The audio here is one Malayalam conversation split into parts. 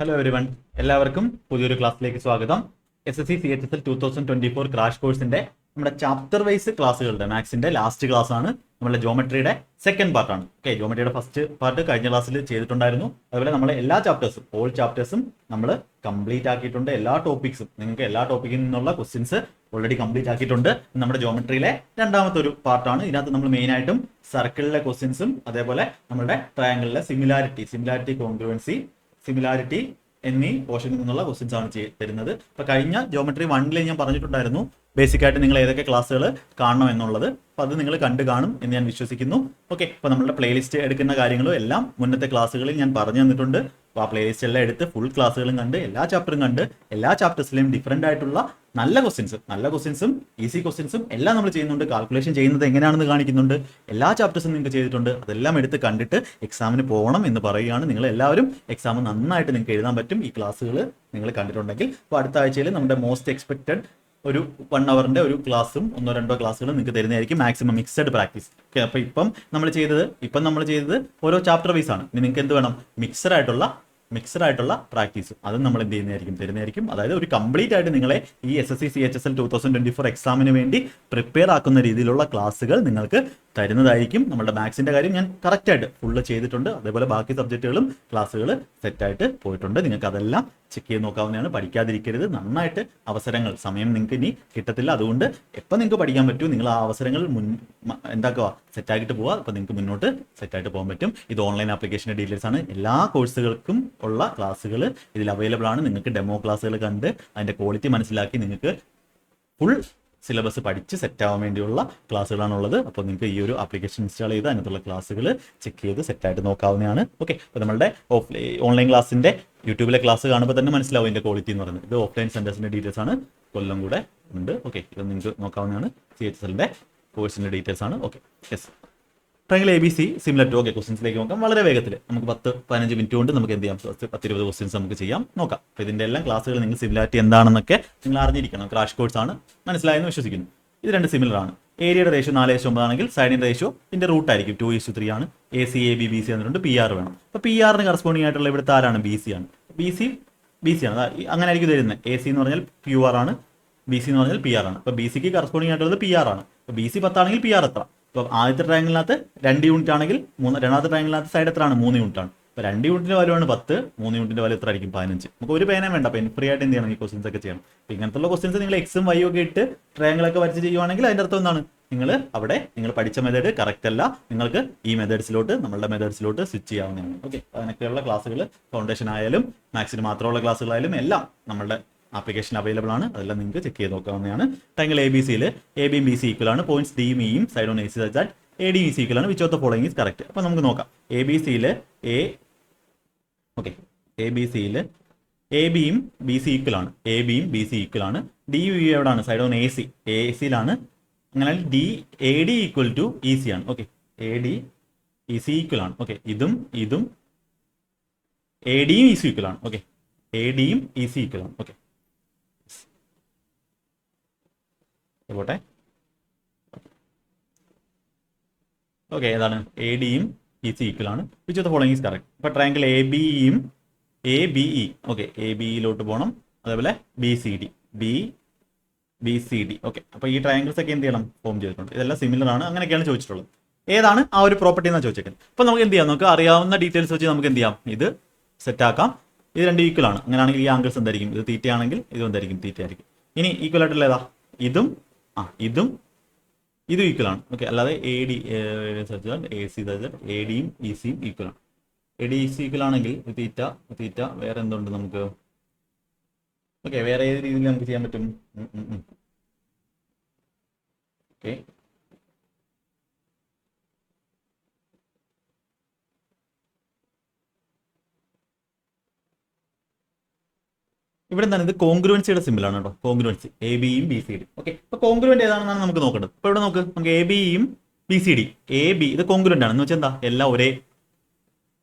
ഹലോ എവരിവൺ, എല്ലാവർക്കും പുതിയൊരു ക്ലാസ്സിലേക്ക് സ്വാഗതം. SSC CHSL 2024 ക്രാഷ് കോഴ്സിന്റെ നമ്മുടെ ചാപ്റ്റർ വൈസ് ക്ലാസ്സുകളുടെ മാത്സിന്റെ ലാസ്റ്റ് ക്ലാസ് ആണ്. നമ്മുടെ ജോമെട്രിയുടെ സെക്കൻഡ് പാർട്ടാണ്. ഓക്കെ, ജോമെട്രിയുടെ ഫസ്റ്റ് പാർട്ട് കഴിഞ്ഞ ക്ലാസ്സിൽ ചെയ്തിട്ടുണ്ടായിരുന്നു. അതുപോലെ നമ്മളെ എല്ലാ ചാപ്റ്റേഴ്സും ഓൾ ചാപ്റ്റേഴ്സും നമ്മൾ കംപ്ലീറ്റ് ആക്കിയിട്ടുണ്ട്. എല്ലാ ടോപ്പിക്സും നിങ്ങൾക്ക് എല്ലാ ടോപ്പിക്കിൽ നിന്നുള്ള ക്വസ്റ്റ്യൻസ് ഓൾറെഡി കംപ്ലീറ്റ് ആക്കിയിട്ടുണ്ട്. നമ്മുടെ ജോമെട്രിയിലെ രണ്ടാമത്തെ ഒരു പാർട്ടാണ്. ഇതിനകത്ത് നമ്മൾ മെയിൻ ആയിട്ടും സർക്കിളിലെ ക്വസ്റ്റ്യൻസും അതേപോലെ നമ്മുടെ ട്രയാങ്കിളിലെ സിമിലാരിറ്റി കോൺഗ്രുവൻസി സിമിലാരിറ്റി എന്നീ പോർഷനിൽ നിന്നുള്ള ക്വസ്റ്റ്യൻസ് ആണ് തരുന്നത്. അപ്പൊ കഴിഞ്ഞ ജോമെട്രി 1 ഞാൻ പറഞ്ഞിട്ടുണ്ടായിരുന്നു ബേസിക് ആയിട്ട് നിങ്ങൾ ഏതൊക്കെ ക്ലാസ്സുകൾ കാണണം എന്നുള്ളത്. അപ്പൊ അത് നിങ്ങൾ കണ്ടു കാണും എന്ന് ഞാൻ വിശ്വസിക്കുന്നു. ഓക്കെ, അപ്പൊ നമ്മുടെ പ്ലേലിസ്റ്റ് എടുക്കുന്ന കാര്യങ്ങളും എല്ലാം മുന്നത്തെ ക്ലാസ്സുകളിൽ ഞാൻ പറഞ്ഞു തന്നിട്ടുണ്ട്. അപ്പോൾ ആ പ്ലേലിസ്റ്റ് എല്ലാം എടുത്ത് ഫുൾ ക്ലാസ്സുകളും കണ്ട് എല്ലാ ചാപ്റ്ററും കണ്ട് എല്ലാ ചാപ്റ്റേഴ്സിലെയും ഡിഫറെന്റ് ആയിട്ടുള്ള നല്ല ക്വസ്റ്റ്യൻസും ഈസി ക്വസ്റ്റ്യൻസും എല്ലാം നമ്മൾ ചെയ്യുന്നുണ്ട്. കാൽക്കുലേഷൻ ചെയ്യുന്നത് എങ്ങനെയാണെന്ന് കാണിക്കുന്നുണ്ട്. എല്ലാ ചാപ്റ്റേഴ്സും നിങ്ങൾക്ക് ചെയ്തിട്ടുണ്ട്. അതെല്ലാം എടുത്ത് കണ്ടിട്ട് എക്സാമിന് പോകണം എന്ന് പറയുകയാണ്. നിങ്ങൾ എല്ലാവരും എക്സാം നന്നായിട്ട് നിങ്ങൾക്ക് എഴുതാൻ പറ്റും ഈ ക്ലാസ്സുകൾ നിങ്ങൾ കണ്ടിട്ടുണ്ടെങ്കിൽ. അപ്പോൾ അടുത്ത ആഴ്ചയിൽ നമ്മുടെ മോസ്റ്റ് എക്സ്പെക്റ്റഡ് ഒരു 1 അവറിന്റെ ഒരു ക്ലാസ്സും 1-2 ക്ലാസ്സുകളും നിങ്ങൾക്ക് തരുന്നതായിരിക്കും. Maximum mixed practice. ഓക്കെ, അപ്പോൾ ഇപ്പം നമ്മൾ ചെയ്തത് ഓരോ ചാപ്റ്റർ വൈസ് ആണ്. ഇനി നിങ്ങൾക്ക് എന്ത് വേണം? മിക്സഡ് ആയിട്ടുള്ള പ്രാക്ടീസ് അതും നമ്മൾ എന്ത് തരുന്നതായിരിക്കും. അതായത് ഒരു കംപ്ലീറ്റ് ആയിട്ട് നിങ്ങളെ ഈ SSC CHSL 2024 എക്സാമിന് വേണ്ടി പ്രിപ്പയർ ആക്കുന്ന രീതിയിലുള്ള ക്ലാസ്സുകൾ നിങ്ങൾക്ക് തരുന്നതായിരിക്കും. നമ്മുടെ മാത്സിന്റെ കാര്യം ഞാൻ കറക്റ്റ് ആയിട്ട് ഫുള്ള് ചെയ്തിട്ടുണ്ട്. അതേപോലെ ബാക്കി സബ്ജക്റ്റുകളും ക്ലാസ്സുകൾ സെറ്റായിട്ട് പോയിട്ടുണ്ട്. നിങ്ങൾക്ക് അതെല്ലാം ചെക്ക് ചെയ്ത് നോക്കാവുന്നതാണ്. പഠിക്കാതിരിക്കരുത്. നന്നായിട്ട് സമയം നിങ്ങൾക്ക് ഇനി കിട്ടത്തില്ല. അതുകൊണ്ട് എപ്പോൾ നിങ്ങൾക്ക് പഠിക്കാൻ പറ്റും നിങ്ങൾ ആ അവസരങ്ങൾ സെറ്റാക്കിയിട്ട് പോവുക. അപ്പോൾ നിങ്ങൾക്ക് മുന്നോട്ട് സെറ്റായിട്ട് പോകാൻ പറ്റും. ഇത് ഓൺലൈൻ ആപ്ലിക്കേഷൻ്റെ ഡീറ്റെയിൽസ് ആണ്. എല്ലാ കോഴ്സുകൾക്കും ഉള്ള ക്ലാസ്സുകൾ ഇതിൽ അവൈലബിൾ ആണ്. നിങ്ങൾക്ക് ഡെമോ ക്ലാസ്സുകൾ കണ്ട് അതിൻ്റെ ക്വാളിറ്റി മനസ്സിലാക്കി നിങ്ങൾക്ക് ഫുൾ സിലബസ് പഠിച്ച് സെറ്റ് ആവാൻ വേണ്ടിയുള്ള ക്ലാസ്സുകളാണുള്ളത്. അപ്പോൾ നിങ്ങൾക്ക് ഈ ഒരു ആപ്ലിക്കേഷൻ ഇൻസ്റ്റാൾ ചെയ്ത് അതിനകത്തുള്ള ക്ലാസ്സുകൾ ചെക്ക് ചെയ്ത് സെറ്റായിട്ട് നോക്കാവുന്നതാണ്. ഓക്കെ, അപ്പോൾ നമ്മുടെ ഓൺലൈൻ ക്ലാസ്സിൻ്റെ യൂട്യൂബിലെ ക്ലാസ് കാണുമ്പോൾ തന്നെ മനസ്സിലാവും ഇതിൻ്റെ ക്വാളിറ്റി എന്ന് പറയുന്നത്. ഇത് ഓഫ്ലൈൻ സെൻറ്റേഴ്സിൻ്റെ ഡീറ്റെയിൽസ് ആണ്. കൊല്ലം കൂടെ ഉണ്ട്. ഓക്കെ, ഇത് നിങ്ങൾക്ക് നോക്കാവുന്നതാണ്. CHSLന്റെ കോഴ്സിൻ്റെ ഡീറ്റെയിൽസ് ആണ്. Okay, yes. Triangle ABC similar to. Okay, ക്വസ്റ്റൻസിലേക്ക് നോക്കാം. വളരെ വേഗത്തിൽ നമുക്ക് 10-15 മിനിറ്റ് കൊണ്ട് നമുക്ക് എന്ത് ചെയ്യാം? 10-20 ക്വസ്റ്റൻസ് നമുക്ക് നോക്കാം. അപ്പോൾ ഇതിൻ്റെ എല്ലാം ക്ലാസ്സുകൾ നിങ്ങൾ സിമിലാരിറ്റി എന്താണെന്നൊക്കെ നിങ്ങൾ അറിഞ്ഞിരിക്കണം. ക്രാഷ് കോഴ്സ് ആണ്, മനസ്സിലായെന്ന് വിശ്വസിക്കുന്നു. ഇത് രണ്ട് സിമിലർ ആണ്. ഏരിയയുടെ റേഷ്യോ 4:9 ആണെങ്കിൽ സൈഡിൻ്റെ റേഷ്യോ ഇതിൻ്റെ റൂട്ട് ആയിരിക്കും 2:3 ആണ്. AC AB BC എന്നിട്ടുണ്ട് PR വേണം. അപ്പോൾ PR കറസ്പോണ്ടിങ് ആയിട്ടുള്ള ഇവിടുത്തെ ആരാണ്? BC ആണ്. BC ആണ്. അങ്ങനെ ആയിരിക്കും തരുന്നത്. AC എന്ന് പറഞ്ഞാൽ QR ആണ്, BC എന്ന് പറഞ്ഞാൽ PR ആണ്. അപ്പോൾ BCക്ക് കറസ്പോണ്ടിങ് ആയിട്ടുള്ളത് PR ആണ്. അപ്പോൾ BC 10 ആണെങ്കിൽ PR എത്ര? ഇപ്പോൾ ആദ്യത്തെ ട്രയാങ്കിളിനകത്ത് 2 യൂണിറ്റ് ആണെങ്കിൽ രണ്ടാമത്തെ ട്രയാങ്കിളിനകത്ത് സൈഡ് എത്രയാണ്? 3 യൂണിറ്റ് ആണ്. ഇപ്പോൾ 2 യൂണിറ്റിൻ്റെ വാല്യൂ ആണ് 10, 3 യൂണിറ്റിൻ്റെ വാല്യൂ എത്ര ആയിരിക്കും? 15. നമുക്ക് ഒരു പേനയും വേണ്ട, പെൻ ഫ്രീ ആയിട്ട് എന്ത് ചെയ്യണം? ഈ ക്വസ്റ്റൻസ് ഒക്കെ ചെയ്യണം. അപ്പോൾ ഇങ്ങനത്തുള്ള ക്വസ്റ്റൻസ് നിങ്ങൾ X ഉം Y ഒക്കെ ഇട്ട് ട്രയാങ്കിളൊക്കെ വരച്ച് ചെയ്യുവാണെങ്കിൽ അതിൻ്റെ അർത്ഥം എന്താണ്? നിങ്ങൾ പഠിച്ച മെത്തേഡ് കറക്റ്റ് അല്ല. നിങ്ങൾക്ക് ഈ നമ്മളുടെ മെത്തേഡ്സിലോട്ട് സ്വിച്ച് ചെയ്യാവുന്നതാണ്. ഓക്കെ, അതിനൊക്കെയുള്ള ക്ലാസ്സുകൾ ഫൗണ്ടേഷൻ ആയാലും മാത്സിന് മാത്രമുള്ള ക്ലാസ്സുകളായാലും എല്ലാം നമ്മളുടെ ആപ്ലിക്കേഷൻ അവൈലബിൾ ആണ്. അതെല്ലാം നിങ്ങൾക്ക് ചെക്ക് ചെയ്ത് നോക്കാവുന്നതാണ്. ട്രയാങ്കിൾ ABCയിൽ ABയും BC ഈക്വൽ ആണ്. പോയിന്റ്സ് Dയും Eയും side on AC that AD is equal ആണ്. Which of the following is correct? അപ്പോൾ നമുക്ക് നോക്കാം. ABCയിൽ ABയും BC ഈക്വൽ ആണ്. ABയും BC ഈക്വൽ ആണ്. DU എവിടെയാണ്? സൈഡ് ഓൺ ACയിലാണ്. അങ്ങനെ AD ഈക്വൽ ടു EC ആണ്. ഓക്കെ, AD EC ഈക്വൽ ആണ്. ഓക്കെ, ഇതും ADയും EC ഈക്വൽ ആണ്. ഓക്കെ, ADയും EC ഈക്വൽ ആണ്. ഓക്കെ, പോട്ടെ. ഓക്കെ, ഏതാണ്? ADയും EC ഈക്വൽ ആണ്. Which of the following is correct? ഇപ്പോൾ ട്രയാങ്കിൾ ABE. ഓക്കെ, ABയിലോട്ട് പോകണം. അതേപോലെ BCD. ഓക്കെ, അപ്പോൾ ഈ ട്രയാങ്കിൾസ് ഒക്കെ എന്ത് ചെയ്യണം? ഫോം ചെയ്തിട്ടുണ്ട്. ഇതെല്ലാം സിമിലർ ആണ്. അങ്ങനെയൊക്കെയാണ് ചോദിച്ചിട്ടുള്ളത്. ഏതാണ് ആ ഒരു പ്രോപ്പർട്ടി എന്നാണ് ചോദിച്ചേക്കുന്നത്. അപ്പോൾ നമുക്ക് എന്ത് ചെയ്യാം? നമുക്ക് അറിയാവുന്ന ഡീറ്റെയിൽസ് വെച്ച് നമുക്ക് എന്ത് ചെയ്യാം? ഇത് സെറ്റാക്കാം. ഇത് രണ്ട് ഈക്വൽ ആണ്. അങ്ങനെയാണെങ്കിൽ ഈ ആംഗിൾസ് എന്തായിരിക്കും? ഇത് തീറ്റ ആണെങ്കിൽ ഇതും എന്തായിരിക്കും? തീറ്റ ആയിരിക്കും. ഇനി ഈക്വൽ ആയിട്ടുള്ള ഏതാ? ഇതും ഈക്വൽ ആണ്. ഓക്കെ, അല്ലാതെ AC ADയും ECയും ഈക്വൽ ആണ്. AD EC ഈക്വൽ ആണെങ്കിൽ തീറ്റ വേറെ എന്തുണ്ട് നമുക്ക്? ഓക്കെ, വേറെ ഏത് രീതിയിൽ നമുക്ക് ചെയ്യാൻ പറ്റും? ഓക്കെ, ഇവിടെ എന്താണ്? ഇത് കോൺഗ്രുവൻസിയുടെ സിമ്പിളാണ് കേട്ടോ. കോൺഗ്രുവൻസി ABയും BCD. ഓക്കെ, ഇപ്പോൾ കോൺഗ്രുവൻ്റ് ഏതാണെന്നാണ് നമുക്ക് നോക്കേണ്ടത്. ഇപ്പോൾ ഇവിടെ നമുക്ക് ABയും BCD AB ഇത് കോൺഗ്രുവൻ്റ് ആണ്. എന്ന് വെച്ചാൽ എന്താ? എല്ലാം ഒരേ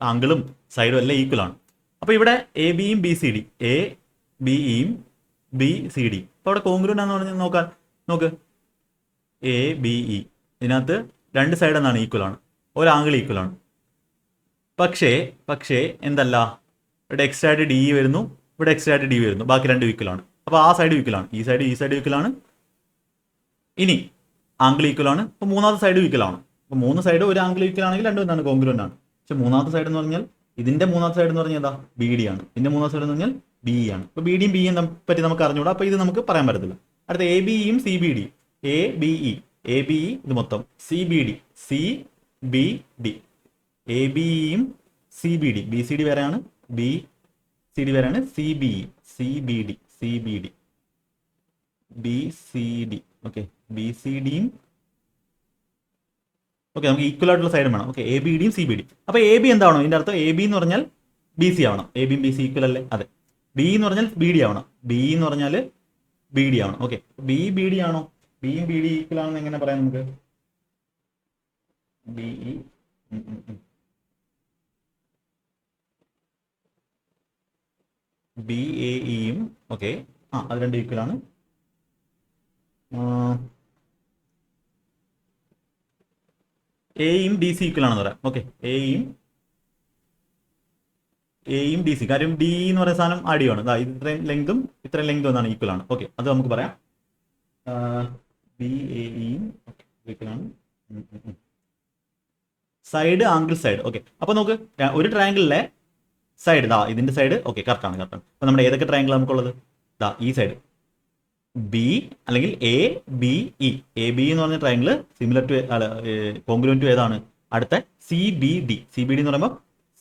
ആംഗിളും സൈഡും എല്ലാം ഈക്വൽ ആണ്. അപ്പോൾ ഇവിടെ ABയും BCD ABയും BCD ഇപ്പോൾ അവിടെ കോൺഗ്രുവൻ്റ് ആണെന്ന് പറഞ്ഞാൽ നോക്ക് ABE ഇതിനകത്ത് രണ്ട് സൈഡ് എന്നാണ്? ഈക്വൽ ആണ്. ഒരു ആംഗിൾ ഈക്വൽ ആണ്. പക്ഷേ എന്തല്ല? ഇവിടെ എക്സ് ആയിട്ട് ഡി വരുന്നു, ഇവിടെ എക്സ് ആയിട്ട് ഡി വരുന്നു, ബാക്കി രണ്ട് ഈക്വലാണ്. അപ്പോൾ ആ സൈഡ് ഈക്വലാണ്, ഈ സൈഡ് ഈക്വലാണ്. ഇനി ആംഗിൾ ഈക്വലാണ്. അപ്പോൾ മൂന്നാമത്തെ സൈഡ് ഈക്വലാണ്. അപ്പോൾ മൂന്ന് സൈഡ് ഒരു ആംഗിൾ ഈക്വൽ ആണെങ്കിൽ രണ്ടും എന്താണ് കോൺഗ്രുവൻ്റ് ആണ്. പക്ഷേ മൂന്നാമത്തെ സൈഡ് എന്ന് പറഞ്ഞാൽ ഇതിന്റെ മൂന്നാമത്തെ സൈഡ് എന്ന് പറഞ്ഞാൽ എന്താ ബി ഡി ആണ്. ഇതിന്റെ മൂന്നാമത്തെ സൈഡ് എന്ന് പറഞ്ഞാൽ ബി ആണ്. അപ്പോൾ ബി ഡിയും ബിയും പറ്റി നമുക്ക് അറിഞ്ഞുകൂടാ. അപ്പോൾ ഇത് നമുക്ക് പറയാൻ പറ്റത്തില്ല. അടുത്ത എ ബി ഇയും C B D, A B E, A B E ഇത് മൊത്തം, C B D, C B D, A B ഇയും C B D, B C D വേറെയാണ്, ബി സി ഡി വേറെയാണ്, C B E, C B D, C B D, B C D. Okay, B C ഡിയും ഓക്കെ നമുക്ക് ഈക്വൽ ആയിട്ടുള്ള സൈഡും വേണം. ഓക്കെ, എ ബി ഡിയും സി ബി ഡി. അപ്പോൾ എ ബി എന്താണോ ഇതിൻ്റെ അർത്ഥം? എ ബി എന്ന് പറഞ്ഞാൽ ബി സി ആവണം. എ ബിയും ബി സി ഈക്വൽ അല്ലേ? അതെ. ബി എന്ന് പറഞ്ഞാൽ ബി ഡി ആവണം. ബി എന്ന് പറഞ്ഞാൽ ബി ഡി ആവണം. ഓക്കെ, ബി ബി ഡി ആണോ? ബിയും ബി ഡി ഈക്വൽ ആണെന്ന് എങ്ങനെ പറയാം നമുക്ക്? ബി ഇ ബി എ ഇയും ഓക്കെ അത് രണ്ട് ഈക്വൽ ആണ്. എയും ഡി സി ഈക്വൽ ആണെന്ന് പറയാം. ഓക്കെ, എയും ഡി സി, കാര്യം ഡി എന്ന് പറയുന്ന സാധനം ആഡ് ആണ്. ഇത്രയും ലെങ്തും ഇത്രയും ലെങ്തും എന്നാണ് ഈക്വൽ ആണ്. ഓക്കെ, അത് നമുക്ക് പറയാം. ബി എയും ഈക്വൽ ആണ്. Side angle side. ഓക്കെ, അപ്പോൾ നമുക്ക് ഒരു ട്രയാങ്കിളിലെ സൈഡ് ഇതിന്റെ സൈഡ് ഓക്കെ കറക്റ്റാണ്. അപ്പോൾ നമ്മുടെ ഏതൊക്കെ ട്രയാങ്കിൾ നമുക്കുള്ളത്? ഈ സൈഡ് ബി അല്ലെങ്കിൽ A B E. A B എന്ന് പറഞ്ഞ triangle similar to congruent to ഏതാണ്? അടുത്ത C B D. C B D എന്ന് പറയുമ്പോൾ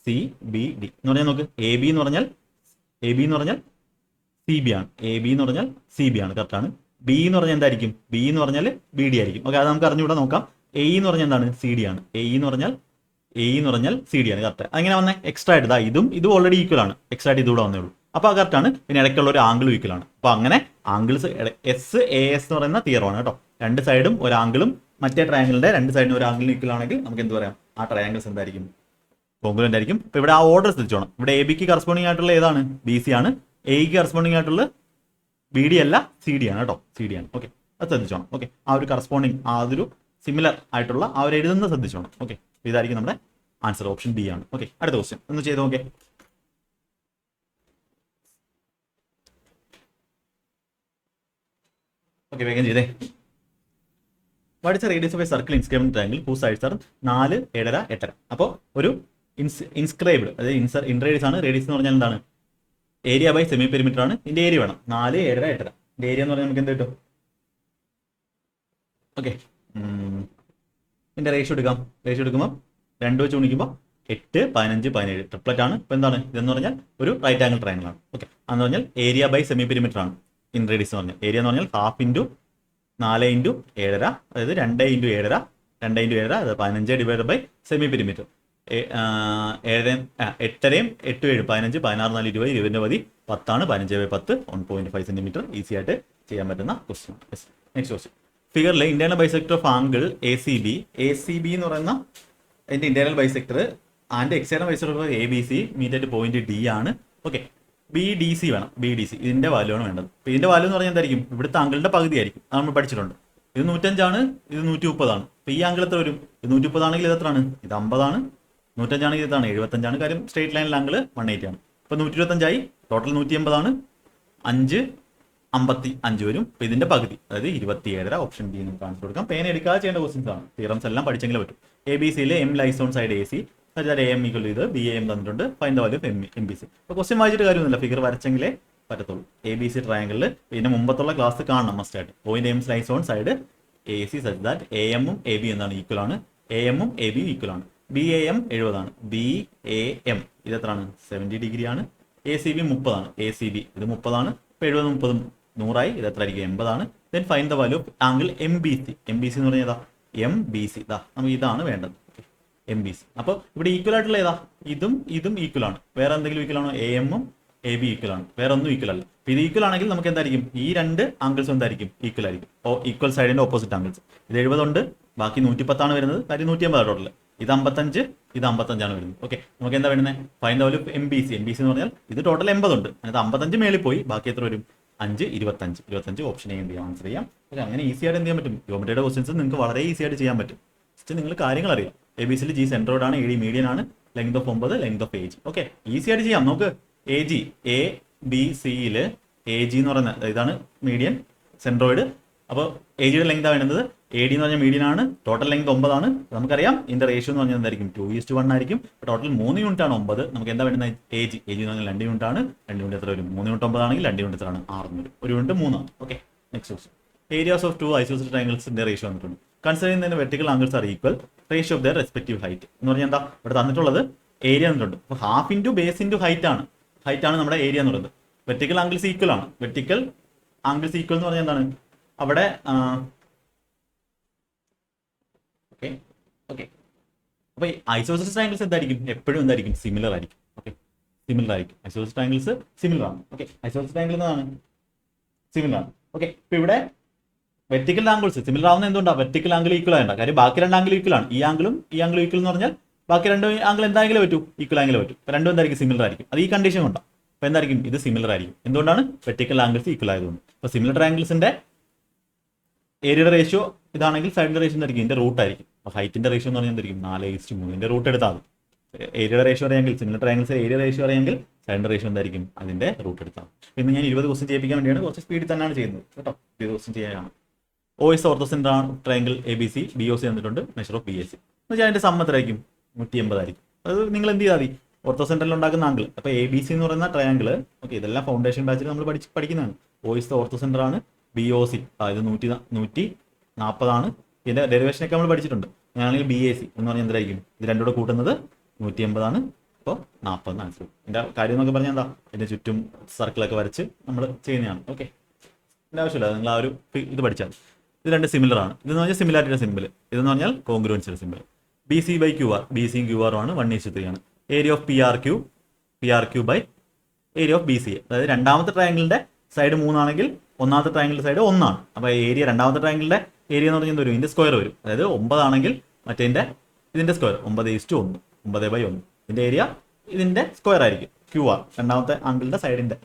സി ബി ഡി എന്ന് പറഞ്ഞാൽ നോക്ക്, എ ബി എന്ന് പറഞ്ഞാൽ സി ബി ആണ്, എ ബി എന്ന് പറഞ്ഞാൽ സി ബി ആണ്, കറക്റ്റാണ്. ബി എന്ന് പറഞ്ഞാൽ എന്തായിരിക്കും? ബി എന്ന് പറഞ്ഞാൽ ബി ഡി ആയിരിക്കും. ഓക്കെ, അത് നമുക്ക് അറിഞ്ഞുകൂടെ നോക്കാം. എ എന്ന് പറഞ്ഞാൽ എന്താണ്? സി ഡി ആണ്. എ എന്ന് പറഞ്ഞാൽ സി ഡി ആണ്, കറക്റ്റ്. അങ്ങനെ വന്നേ എക്സ്ട്രാ ആയിട്ട് ഇതും ഓൾറെഡി ഈക്വൽ ആണ്. എക്സ്ട്രാ ആയിട്ട് ഇതുകൂടെ വന്നേ ഉള്ളൂ. അപ്പോൾ അത് കറക്റ്റാണ്. പിന്നെ ഇടയ്ക്കുള്ള ഒരു ആംഗിൾ ഈക്വൽ ആണ്. അപ്പോൾ അങ്ങനെ ആംഗിൾസ് എസ് എ എസ് എന്ന് പറയുന്ന തിയറമാണ് കേട്ടോ. രണ്ട് സൈഡും ഒരു ആംഗിളും മറ്റേ ട്രയാങ്കിളിന്റെ രണ്ട് സൈഡിനും ഒരു ആംഗിളിന് ഈക്വൽ ആണെങ്കിൽ നമുക്ക് എന്ത് പറയാം? ആ ട്രയാങ്കിൾസ് എന്തായിരിക്കും? കോൺഗ്രുവൻ്റ് ആയിരിക്കും. ഇപ്പോൾ ഇവിടെ ആ ഓർഡർ ശ്രദ്ധിച്ചോണം. ഇവിടെ എ ബിക്ക് കറസ്പോണ്ടിങ് ആയിട്ടുള്ള ഏതാണ്? ബി സി ആണ്. എക്ക് കറസ്പോണ്ടിങ് ആയിട്ടുള്ള ബി ഡി അല്ല, സി ഡി ആണ് കേട്ടോ. സി ഡി ആണ്. ഓക്കെ, അത് ശ്രദ്ധിച്ചോണം. ഓക്കെ, ആ ഒരു കറസ്പോണ്ടിങ് അതൊരു സിമിലർ ആയിട്ടുള്ള ആ ഒരു എഴുതുന്നത് ശ്രദ്ധിച്ചോണം. ഓക്കെ, ഇതായിരിക്കും നമ്മുടെ ആൻസർ. ഓപ്ഷൻ ബി ആണ്. ഓക്കെ, അടുത്ത ക്വസ്റ്റ്യൻ ഒന്ന് ചെയ്ത് നോക്കേ. ഓക്കെ, വേഗം ചെയ്തേ. What is radius of a circle inscribed triangle whose sides are 4, 7, 8. അപ്പോൾ ഒരു ഇൻസ്ക്രൈബ്ഡ്, അതായത് ഇൻറേഡിയസ് ആണ്. റേഡിയസ് എന്ന് പറഞ്ഞാൽ എന്താണ്? ഏരിയ ബൈ സെമി പെരിമീറ്റർ ആണ്. ഇതിന്റെ ഏരിയ വേണം. 4, 7, 8. ഇതിന്റെ ഏരിയ എന്ന് പറഞ്ഞാൽ നമുക്ക് എന്ത് കിട്ടും? ഓക്കെ, ഇതിന്റെ റേഷ്യോ എടുക്കുമ്പോൾ 2 വെച്ച് ഗുണിക്കുമ്പോൾ 8, 15, 17 ട്രിപ്ലറ്റ് ആണ്. ഇപ്പോൾ എന്താണ് ഇതെന്ന് പറഞ്ഞാൽ ഒരു റൈറ്റ് ആംഗിൾ ട്രയാങ്കിൾ ആണ്. ഓക്കെ, അതെന്ന് പറഞ്ഞാൽ ഏരിയ ബൈ സെമി പെരിമീറ്റർ ആണ്. ഇൻ റേഡിയസ് എന്ന് പറഞ്ഞാൽ ഏരിയ എന്ന് പറഞ്ഞാൽ 1/2 × 4 × 7, അതായത് 2 × 7, 2 × 7 അത് 15 ഡിവൈഡ് ബൈ സെമി പെരിമീറ്റർ. 8, 8, 8, 7, 15, 16, 4, 20, 20 മതി 10 ആണ്. 15/10 1.5 സെന്റിമീറ്റർ. ഈസി ആയിട്ട് ചെയ്യാൻ പറ്റുന്ന ക്വസ്റ്റ്യൻ. Next question. ഫിഗറിലെ internal bisector of angle A C B എന്ന് പറയുന്ന അതിന്റെ internal bisector and external bisector of A B C meet at point D ആണ്. ഓക്കെ, ബി ഡി സി വേണം. ബി ഡി സി ഇതിന്റെ വാല്യൂ ആണ് വേണ്ടത്. അപ്പോൾ ഇതിന്റെ വാല്യൂ എന്ന് പറഞ്ഞാൽ എന്തായിരിക്കും? ഇവിടുത്തെ ആംഗിളിന്റെ പകുതി ആയിരിക്കും. അത് നമ്മൾ പഠിച്ചിട്ടുണ്ട്. ഇത് 105 ആണ്, ഇത് 130 ആണ്. അപ്പോൾ ഈ ആംഗിൾ എത്ര വരും? ഇത് 130 ആണെങ്കിൽ ഇത് എത്രയാണ്? ഇത് 50 ആണ്. 105 ആണെങ്കിൽ ഇതാണ് 75 ആണ്. കാര്യം സ്ട്രേറ്റ് ലൈനിൽ ആംഗിൾ 180 ആണ്. അപ്പോൾ 125 ആയി. ടോട്ടൽ 180 ആണ്. 5, 55 വരും. അപ്പോൾ ഇതിന്റെ പകുതി, അതായത് 27. ഓപ്ഷൻ ബി നമുക്ക് ആൻസർ കൊടുക്കാം. പേന എടുക്കാതെ ചെയ്യേണ്ട ക്വസ്റ്റ്യൻസ് ആണ്. തിയറംസ് എല്ലാം പഠിച്ചെങ്കിലും പറ്റും. എ ബി സിയിലെ M lies on side A C, അതായത് എ എം ഈക്വൽ ഇത് ബി എം തന്നിട്ടുണ്ട്. Find the value of M B C. അപ്പോൾ ക്വസ്റ്റ്യൻ വായിച്ചിട്ട് കാര്യമൊന്നുമില്ല, ഫിഗർ വരച്ചെങ്കിലേ പറ്റത്തുള്ളൂ. എ ബി സി ട്രയാങ്കിളിൽ ഇതിന്റെ മുമ്പത്തുള്ള ക്ലാസ് കാണണം മസ്റ്റ് ആയിട്ട്. Point M lies on side A C such that A എമ്മും എ ബി എന്നാണ് ഈക്വൽ ആണ്. എ എമ്മും എ ബിയും ഈക്വൽ ആണ്. ബി എ എം 70 ആണ്. ബി എ എം ഇത് എത്രയാണ്? 70 ഡിഗ്രി ആണ്. എ സി ബി 30 ആണ്. എ സി ബി ഇത് 30 ആണ്. ഇപ്പോൾ 70, 30, 100 ഇത് എത്ര ആയിരിക്കും? 80 ആണ്. Then find the value of angle M B C. M B C എന്ന് പറഞ്ഞാൽ എം ബി സി നമുക്ക് ഇതാണ് വേണ്ടത്. M B C. അപ്പോൾ ഇവിടെ ഈക്വൽ ആയിട്ടുള്ള ഏതാ? ഇതും ഈക്വൽ ആണ്. വേറെ എന്തെങ്കിലും ഈക്വൽ ആണോ? എ എമ്മും എ ബി ഈക്വൽ ആണ്. വേറെ ഒന്നും ഈക്വൽ അല്ല. ഇത് ഈക്വൽ ആണെങ്കിൽ നമുക്ക് എന്തായിരിക്കും? ഈ രണ്ട് ആംഗിൾസ് എന്തായിരിക്കും? ഈക്വൽ ആയിരിക്കും. ഈക്വൽ സൈഡിന്റെ ഓപ്പോസിറ്റ് ആംഗിൾസ്. ഇത് 70 ഉണ്ട്, ബാക്കി 110 ആണ് വരുന്നത്. കാര്യം 180 ടോട്ടൽ. ഇത് 55, ഇത് 55 ആണ് വരുന്നത്. ഓക്കെ, നമുക്ക് എന്താ വരുന്നത്? Find the value of M B C. M B C എന്ന് പറഞ്ഞാൽ ഇത് ടോട്ടൽ 80 ഉണ്ട്. അതിനകത്ത് 55 മേളിൽ പോയി, ബാക്കി എത്ര വരും? 5, 25. ഓപ്ഷൻ എ എന്ത് ചെയ്യാം? ആൻസർ ചെയ്യാം. ഓക്കെ, അങ്ങനെ ഈസി ആയിട്ട് എന്ത് ചെയ്യാൻ പറ്റും? ജോമെട്രിയുടെ ക്വസ്റ്റൻസ് നിങ്ങൾക്ക് വളരെ ഈസി ആയിട്ട് ചെയ്യാൻ പറ്റും. ജസ്റ്റ് നിങ്ങൾ കാര്യങ്ങൾ അറിയാം. എ ബി സിയിൽ ജി സെൻട്രോഡ് ആണ്, എ ഡി മീഡിയൻ ആണ്, length of 9, length of age. Okay, easy ആയിട്ട് ചെയ്യാം. നോക്ക്, എ ജി എ ബി സിയിൽ എ ജി എന്ന് പറയുന്ന ഇതാണ് മീഡിയൻ സെൻട്രോയിഡ്. അപ്പോൾ എ ജിയുടെ ലെങ്ത് വേണ്ടുന്നത് എ ഡി എന്ന് പറഞ്ഞാൽ മീഡിയൻ ആണ്. ടോട്ടൽ ലെങ്ത് 9 ആണ്. നമുക്കറിയാം ഇതിന്റെ റേഷ്യോ എന്ന് പറഞ്ഞാൽ എന്തായിരിക്കും 2:1 ആയിരിക്കും. ടോട്ടൽ 3 യൂണിറ്റ് ആണ് 9. നമുക്ക് എന്താ വേണ്ടുന്നത് എ ജി എന്ന് പറഞ്ഞാൽ 2 യൂണിറ്റ് ആണ്. 2 യൂണിറ്റ് എത്ര വരും? 3 യൂണിറ്റ് 9 ആണെങ്കിൽ 2 യൂണിറ്റ് എത്രയാണ്? 600. 1 യൂണിറ്റ് 3 ആണ്. Okay, next question. Areas of 2 isosceles ട്രയാങ്കിൾസിന്റെ റേഷ്യോ വന്നിട്ടുണ്ട്. Considering the vertical angles are equal, ratio of their respective height എന്ന് പറഞ്ഞാൽ എന്താ ഇവിടെ തന്നിട്ടുള്ളത് ഏരിയ തന്നിട്ടുണ്ട്. അപ്പോൾ half into base into height ആണ് നമ്മുടെ ഏരിയ എന്ന് പറയുന്നത്. വെർട്ടിക്കൽ ആംഗിൾസ് ഈക്വൽ ആണ്. വെർട്ടിക്കൽ ആംഗിൾസ് ഈക്വൽ എന്ന് പറഞ്ഞാൽ എന്താണ് അവിടെ ഓക്കെ ഓക്കെ. അപ്പോൾ ഈ ഐസോസെലസ് ട്രയാങ്കിൾസ് എന്തായിരിക്കും? എപ്പോഴും എന്തായിരിക്കും? സിമിലർ ആയിരിക്കും. ഓക്കെ, സിമിലർ ആയിരിക്കും. ഐസോസെലസ് ട്രയാങ്കിൾസ് സിമിലർ ആണ്. ഓക്കെ, ഐസോസെലസ് ട്രയാങ്കിൾ എന്താണ്? സിമിലർ ആണ്. ഓക്കെ, ഇപ്പോൾ ഇവിടെ വെർട്ടിക്കൽ ആംഗിൾസ് സിമിലർ ആവുന്ന എന്തുകൊണ്ടാണ്? വെർട്ടിക്കൽ ആംഗിൾ ഈക്വൽ ആയതുകൊണ്ട്. കാര്യം ബാക്കി 2 ആംഗിൾ ഈക്വൽ ആണ്. ഈ ആംഗിളും ഈക്വൽ എന്ന് പറഞ്ഞാൽ ബാക്കി 2 ആംഗിൾ എന്തായെങ്കിലും പറ്റൂ, ഈക്വൽ ആംഗിൾ പറ്റും. അപ്പോൾ രണ്ടും എന്തായിരിക്കും? സിമിലർ ആയിരിക്കും. അത് ഈ കണ്ടീഷൻ കൊണ്ടാണ്. അപ്പോൾ എന്തായിരിക്കും? ഇത് സിമിലർ ആയിരിക്കും. എന്തുകൊണ്ടാണ്? വെർട്ടിക്കൽ ആംഗിൾസ് ഈക്വൽ ആയതുകൊണ്ട്. അപ്പോൾ സിമിലർ ട്രയാങ്കിൾസിന്റെ ഏരിയയുടെ റേഷ്യോ ഇതാണെങ്കിൽ സൈഡിന്റെ റേഷ്യോ എന്തായിരിക്കും? ഇതിന്റെ റൂട്ട് ആയിരിക്കും. അപ്പോൾ ഹൈറ്റിന്റെ റേഷ്യോ എന്ന് പറഞ്ഞാൽ എന്തായിരിക്കും? 4:3. ഇതിന്റെ റൂട്ട് എടുത്താൽ മതി. ഏരിയയുടെ റേഷ്യോ അറിയാമെങ്കിൽ, സിമിലർ ട്രയാങ്കിൾസ് ഏരിയ റേഷ്യോ അറിയാമെങ്കിൽ സൈഡിന്റെ റേഷ്യോ എന്തായിരിക്കും? അതിന്റെ റൂട്ട് എടുത്താൽ. ഇന്ന് ഞാൻ 20 ക്വസ്റ്റ്യൻ ചെയ്യിപ്പിക്കാൻ വേണ്ടിയാണ് കുറച്ച് സ്പീഡിൽ തന്നെയാണ് ചെയ്യുന്നത് കേട്ടോ. 20 ക്വസ്റ്റ്യൻ ചെയ്യാനാണ്. O is orthocenter triangle ABC, BOC തന്നിട്ടുണ്ട്. മെഷർ ഓഫ് BAC എന്ന് വെച്ചാൽ അതിന്റെ സം എത്രയായിരിക്കും? 180 ആയിരിക്കും. അത് നിങ്ങൾ എന്ത് ചെയ്താൽ മതി? ഓർത്തോസെന്ററിൽ ഉണ്ടാക്കുന്ന ആംഗിൾ. അപ്പോൾ ABC എന്ന് പറയുന്ന ട്രയാങ്കിൾ, ഓക്കെ, ഇതെല്ലാം ഫൗണ്ടേഷൻ ബാച്ചിൽ നമ്മൾ പഠിക്കുന്നതാണ്. O is ഓർത്തോസെന്റർ ആണ്. BOC ഇത് 140 ആണ്. ഇതിന്റെ ഡെറിവേഷനൊക്കെ നമ്മൾ പഠിച്ചിട്ടുണ്ട്. ഞാനാണെങ്കിൽ BAC എന്ന് പറഞ്ഞാൽ എന്തായിരിക്കും? ഇത് രണ്ടും കൂടെ കൂട്ടുന്നത് 180 ആണ്. അപ്പോൾ 40 ആൻസർ. ഇതിന്റെ കാര്യം എന്നൊക്കെ പറഞ്ഞാൽ എന്താ? ഇതിന്റെ ചുറ്റും സർക്കിളൊക്കെ വരച്ച് നമ്മൾ ചെയ്യുന്നതാണ്. ഓക്കെ, ഇതിന്റെ ആവശ്യമില്ല. നിങ്ങൾ ആ ഒരു ഇത് പഠിച്ചാൽ. ഇത് രണ്ട് സിമിലർ ആണ്. ഇതെന്ന് പറഞ്ഞാൽ സിമിലാരിറ്റിയുടെ സിമ്പിൾ. ഇതെന്ന് പറഞ്ഞാൽ കോൺഗ്രുവൻസിയുടെ സിമ്പിൾ. BC/QR, BC-യും QR ആണ്. 1:3 ആണ്. Area of PRQ by area of BCA. അതായത് രണ്ടാമത്തെ ട്രയാങ്കിളിന്റെ സൈഡ് 3 ആണെങ്കിൽ ഒന്നാമത്തെ ട്രയാങ്കിളിന്റെ സൈഡ് 1 ആണ്. അപ്പോൾ ഏരിയ രണ്ടാമത്തെ ട്രയാങ്കിളിന്റെ ഏരിയ എന്ന് പറഞ്ഞാൽ വരും? ഇതിന്റെ സ്ക്വയർ വരും. അതായത് 9 ആണെങ്കിൽ മറ്റേതിന്റെ ഇതിന്റെ സ്ക്വയർ 9:1, 9/1. ഇതിന്റെ ഏരിയ ഇതിന്റെ സ്ക്വയർ ആയിരിക്കും. QR രണ്ടാമത്തെ ആംഗിളിന്റെ സൈഡിന്റെ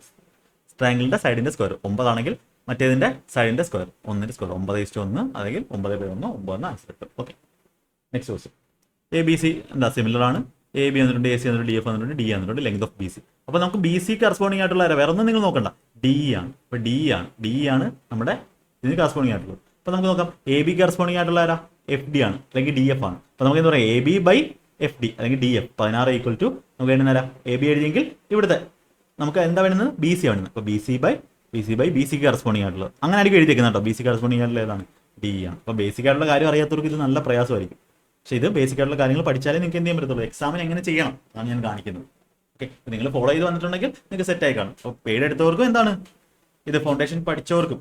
ട്രയാങ്കിളിന്റെ സൈഡിന്റെ സ്ക്വയർ 9 ആണെങ്കിൽ മറ്റേതിന്റെ സൈഡിന്റെ സ്ക്വയർ 1ന്റെ സ്ക്വയർ 9:1 അല്ലെങ്കിൽ 9/1, 9 ആൻസർ കിട്ടും. Okay, next question. ABC എന്താ? സിമിലർ ആണ്. AB വന്നിട്ടുണ്ട്, AC വന്നിട്ടുണ്ട്, DF വന്നിട്ടുണ്ട്, D വന്നിട്ടുണ്ട്. Length of BC. അപ്പോൾ നമുക്ക് BC കറസ്പോണ്ടിങ് ആയിട്ടുള്ള വേറെ ഒന്നും നിങ്ങൾ നോക്കണ്ട, D ആണ്. അപ്പോൾ D ആണ് നമ്മുടെ ഇതിന് കറസ്പോണ്ടിങ് ആയിട്ടുള്ളത്. അപ്പോൾ നമുക്ക് നോക്കാം AB കറസ്പോണ്ടിങ് ആയിട്ടുള്ള ആരാ? FD ആണ് അല്ലെങ്കിൽ DF ആണ്. അപ്പോൾ നമുക്ക് എന്താ പറയുക? AB/FD അല്ലെങ്കിൽ DF 16 ഈക്വൽ ടു നമുക്ക് വേണ്ടുന്ന AB എഴുതിയെങ്കിൽ ഇവിടുത്തെ നമുക്ക് എന്താ വേണ്ടുന്നത്? BC വേണ്ടുന്നത്. അപ്പോൾ BC കറസ്പോണ്ടിങ് ആയിട്ടുള്ളത് അങ്ങനെ ആയിരിക്കും എഴുതിയിരിക്കുന്നത് കേട്ടോ. BC കറസ്പോണ്ടിങ് ആയിട്ടുള്ള ഏതാണ്? D ആണ്. അപ്പോൾ ബേസിക് ആയിട്ടുള്ള കാര്യം അറിയാത്തവർക്ക് ഇത് നല്ല പ്രയാസമായിരിക്കും. പക്ഷേ ഇത് ബേസിക് ആയിട്ടുള്ള കാര്യങ്ങൾ പഠിച്ചാലേ നിങ്ങൾക്ക് എന്ത് ചെയ്യാൻ പറ്റത്തുള്ളൂ. എക്സാമിന് എങ്ങനെ ചെയ്യണം അതാണ് ഞാൻ കാണിക്കുന്നത്. ഓക്കെ, നിങ്ങൾ ഫോളോ ചെയ്ത് വന്നിട്ടുണ്ടെങ്കിൽ നിങ്ങൾക്ക് സെറ്റ് ആയി കാണും. അപ്പോൾ പെയ്ഡ് എടുത്തവർക്കും എന്താണ് ഇത്? ഫൗണ്ടേഷൻ പഠിച്ചവർക്കും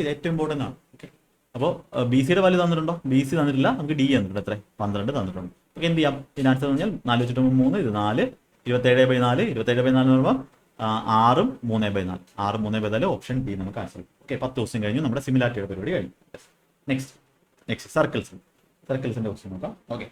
ഇത് ഏറ്റവും ഇമ്പോർട്ടൻ്റ് ആണ്. ഓക്കെ, അപ്പോൾ BCയുടെ വാല്യൂ തന്നിട്ടുണ്ടോ? BC തന്നിട്ടില്ല. നമുക്ക് D തന്നിട്ടുണ്ട്. എത്ര? 12 തന്നിട്ടുണ്ട്. ഓക്കെ, എന്ത് ചെയ്യാം? ഇതിന് ആൻസർ എന്ന് പറഞ്ഞാൽ 4/3, ഇത് 4, 27/4 എന്ന് പറയുമ്പോൾ 6, 3/4. 6, 3/4 ഓപ്ഷൻ B നമുക്ക് ആൻസർ. ഓക്കെ, 10 ദിവസം കഴിഞ്ഞു. നമ്മുടെ സിമിലാരിറ്റിയുടെ പരിപാടി കഴിഞ്ഞു. നെക്സ്റ്റ് സർക്കിൾസിന്റെ ക്വസ്റ്റ്യൻ നോക്കാം. Okay,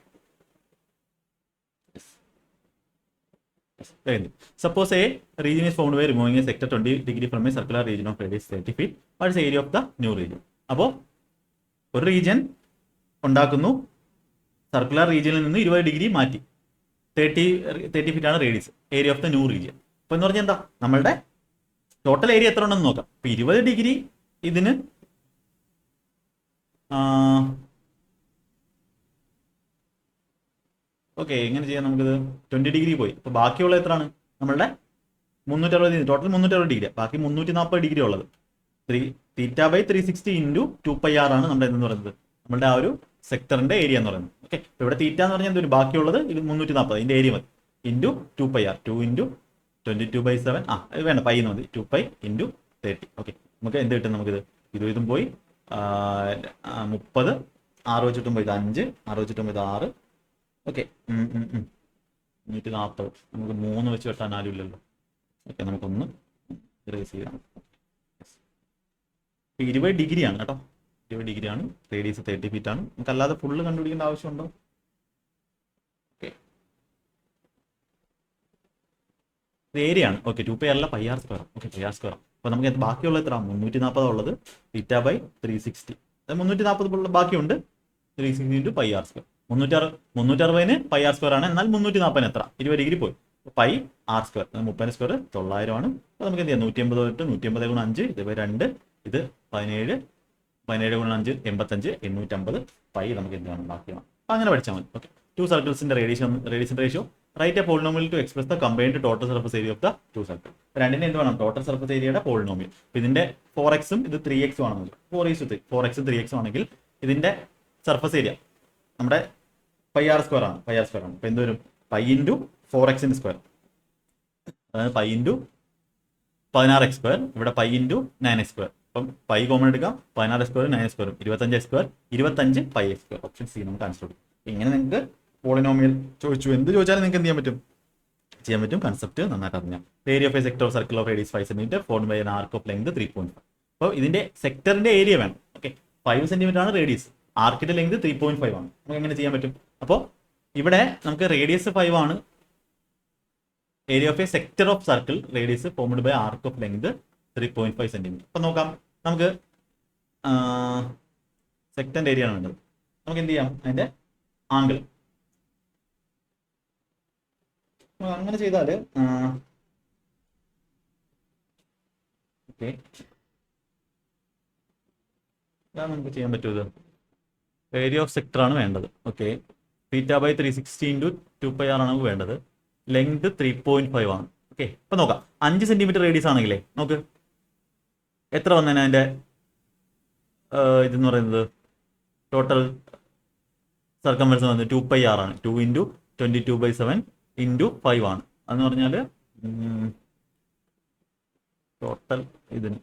suppose a region is found by removing a sector 20 degree from a circular region of radius 30 feet. What is area of the new region? അപ്പോൾ ഒരു റീജിയൻ ഉണ്ടാക്കുന്നു, സർക്കുലർ റീജിയനിൽ നിന്ന് 20 ഡിഗ്രി മാറ്റി 30 feet ആണ് radius. Area of the new region. അപ്പോൾ എന്ന് പറഞ്ഞാൽ എന്താ? നമ്മളുടെ ടോട്ടൽ ഏരിയ എത്ര ഉണ്ടെന്ന് നോക്കാം. ഇപ്പോൾ 20 ഡിഗ്രി ഇതിന് ഓക്കെ, എങ്ങനെ ചെയ്യാം? നമുക്കിത് 20 ഡിഗ്രി പോയി. അപ്പോൾ ബാക്കിയുള്ള എത്രയാണ്? നമ്മളുടെ 360, ടോട്ടൽ 360 ഡിഗ്രി. ബാക്കി 340 ഡിഗ്രി ഉള്ളത്. θ/360 ഇൻറ്റു 2πr ആണ് നമ്മുടെ എന്ന് പറയുന്നത്. നമ്മളുടെ ആ ഒരു സെക്ടറിന്റെ ഏരിയ എന്ന് പറയുന്നത്. ഓക്കെ, ഇവിടെ തീറ്റ എന്ന് പറഞ്ഞാൽ എന്തൊരു? ബാക്കിയുള്ളത് ഇത് 340 ഇതിന്റെ ഏരിയ മതി. ഇൻറ്റു 2πr 2 ഇൻറ്റു 22/7 ഇത് വേണ്ട, പൈ എന്ന് മതി. 2π ഇൻറ്റു 30. ഓക്കെ, നമുക്ക് എന്ത് കിട്ടും? നമുക്കിത് ഇതും പോയി 30, 6 വെച്ചിട്ടുമ്പോൾ ഇത് 5, 6 വെച്ചിട്ടുമ്പോൾ ഇത് 6. ഓക്കെ, 140 നമുക്ക് 3 വെച്ച് വെട്ടാൻ ആരും ഇല്ലല്ലോ. ഓക്കെ, നമുക്കൊന്ന് ഇറേസ് ചെയ്യാം. 20 ഡിഗ്രിയാണ് കേട്ടോ. 20 ഡിഗ്രിയാണ്. റേഡിയസ് 30 feet ആണ്. നമുക്ക് അല്ലാതെ ഫുള്ള് കണ്ടുപിടിക്കേണ്ട ആവശ്യമുണ്ടോ? ഓക്കെ, ഇത് ഏരിയ ആണ്. ഓക്കെ, 2πr അല്ല, πr². Okay, πr². അപ്പോൾ നമുക്ക് ബാക്കിയുള്ള എത്ര? 340 ഉള്ളത്. θ/360 340 ബാക്കിയുണ്ട്. 360 ഇൻറ്റു πr². 360ന് πr² ആണ്. എന്നാൽ 340 എത്ര? 20 ഡിഗ്രി പോയി. പൈ ആർ സ്ക്വയർ 30 സ്ക്വയർ 900 ആണ്. അപ്പോൾ നമുക്ക് എന്ത് ചെയ്യാം 150 തൊട്ട് 150 ഗുണം 5 ഇത് 2 ഇത് 17 17 ഗുണം 5 85 850 പൈ നമുക്ക് എന്താണ് ബാക്കിയാണ്. അപ്പോൾ അങ്ങനെ പഠിച്ചാൽ മതി. ഓക്കെ, ടു സർക്കിൾസിന്റെ റേഡിയസിന്റെ ratio write a polynomial to express the combined total surface area of the two circle. രണ്ടിനെ എന്ത് വേണം ടോട്ടൽ സർഫസ് ഏരിയയുടെ പോളിനോമിയൽ. അപ്പോൾ ഇതിന്റെ 4x ഇത് 3x ആണെങ്കിൽ 4x 3x ആണെങ്കിൽ ഇതിന്റെ സർഫസ് ഏരിയ നമ്മുടെ പൈ ആർ സ്ക്വയർ ആണ്. അപ്പോൾ എന്ത് വരും പൈ ഇൻറ്റു 4x സ്ക്വയർ, അതായത് പൈ ഇൻറ്റു 16x സ്ക്വയർ, ഇവിടെ പൈ ഇൻറ്റു 9x സ്ക്വയർ. അപ്പം പൈ കോമൺ എടുക്കാം, 16 square 9 square 25 square 25 pi X square. Option C നമുക്ക് ആൻസർ കൊടുക്കും. ഇങ്ങനെ നിങ്ങൾക്ക് പോളിനോമിയൽ ചോദിച്ചു എന്ത് ചോദിച്ചാലും നിങ്ങൾക്ക് എന്ത് ചെയ്യാൻ പറ്റും കൺസെപ്റ്റ് നന്നായിട്ട് അറിഞ്ഞാൽ. Area of a sector circle of radius 5 centimetre formed by an arc of length 3.5. അപ്പോൾ ഇതിന്റെ സെക്ടറിന്റെ ഏരിയ വേണം. ഓക്കെ, 5 സെന്റിമീറ്റർ ആണ് റേഡിയസ്, ആർക്കിന്റെ ലെങ്ത് 3.5 ആണ്. നമുക്ക് എങ്ങനെ ചെയ്യാൻ പറ്റും? അപ്പോൾ ഇവിടെ നമുക്ക് റേഡിയസ് 5 ആണ്, area of a sector of circle radius formed by arc of length 3.5 centimetre. അപ്പം നോക്കാം, നമുക്ക് സെക്ടറിന്റെ ഏരിയ ആണ് വേണ്ടത്. നമുക്ക് എന്ത് ചെയ്യാം, അതിന്റെ ആംഗിൾ അങ്ങനെ ചെയ്താൽ ഓക്കെ നമുക്ക് ചെയ്യാൻ പറ്റുമത്. ഏരിയ ഓഫ് സെക്ടർ ആണ് വേണ്ടത്. ഓക്കെ, θ/360 × 2πr ആണ് നമുക്ക് വേണ്ടത്. ലെങ്ത് 3.5 ആണ്. ഓക്കെ, ഇപ്പൊ നോക്കാം 5 സെന്റിമീറ്റർ റേഡിയസ് ആണെങ്കിലേ നോക്ക് എത്ര വന്നേനെ അതിന്റെ ഇതെന്ന് പറയുന്നത് ടോട്ടൽ സർക്കംഫറൻസ് വന്നത് 2πr ആണ്. 2 × 22/7 × 5 ആണ്. അതെന്ന് പറഞ്ഞാൽ ടോട്ടൽ ഇതിന്